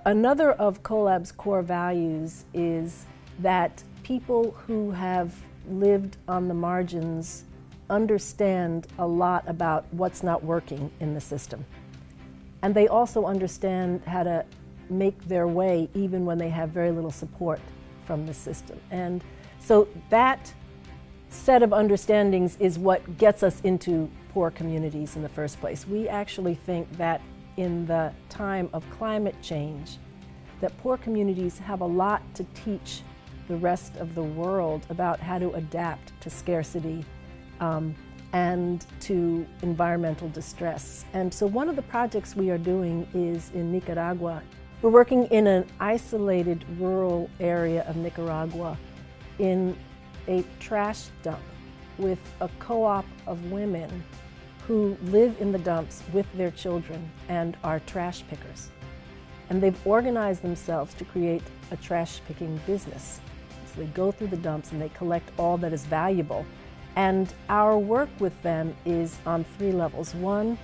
Another of CoLab's core values is that people who have lived on the margins understand a lot about what's not working in the system. And they also understand how to make their way even when they have very little support from the system. And so that set of understandings is what gets us into poor communities in the first place. We actually think that in the time of climate change, that poor communities have a lot to teach the rest of the world about how to adapt to scarcity and to environmental distress. And so one of the projects we are doing is in Nicaragua. We're working in an isolated rural area of Nicaragua in a trash dump with a co-op of women who live in the dumps with their children and are trash pickers. And they've organized themselves to create a trash picking business. So they go through the dumps and they collect all that is valuable. And our work with them is on 3 levels. One,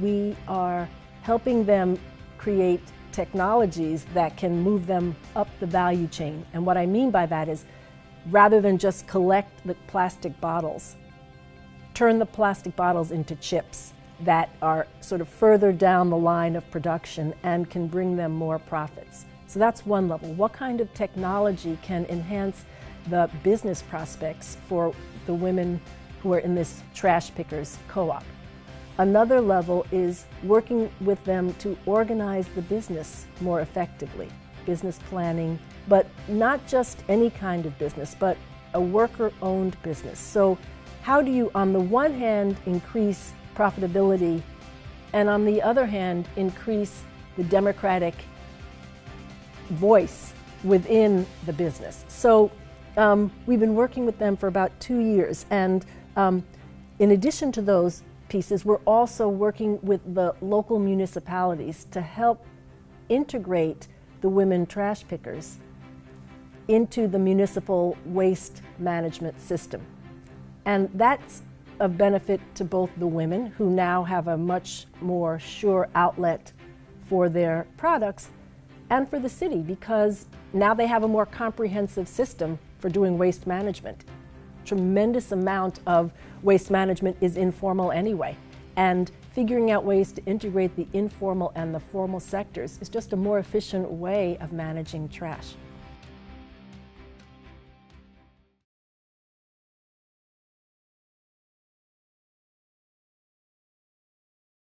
we are helping them create technologies that can move them up the value chain. And what I mean by that is, rather than just collect the plastic bottles, turn the plastic bottles into chips that are sort of further down the line of production and can bring them more profits. So that's one level. What kind of technology can enhance the business prospects for the women who are in this trash pickers co-op? Another level is working with them to organize the business more effectively, business planning, but not just any kind of business, but a worker-owned business. So how do you, on the one hand, increase profitability, and on the other hand, increase the democratic voice within the business? So we've been working with them for about 2 years, and in addition to those pieces, we're also working with the local municipalities to help integrate the women trash pickers into the municipal waste management system. And that's of benefit to both the women, who now have a much more sure outlet for their products, and for the city, because now they have a more comprehensive system for doing waste management. Tremendous amount of waste management is informal anyway, and figuring out ways to integrate the informal and the formal sectors is just a more efficient way of managing trash.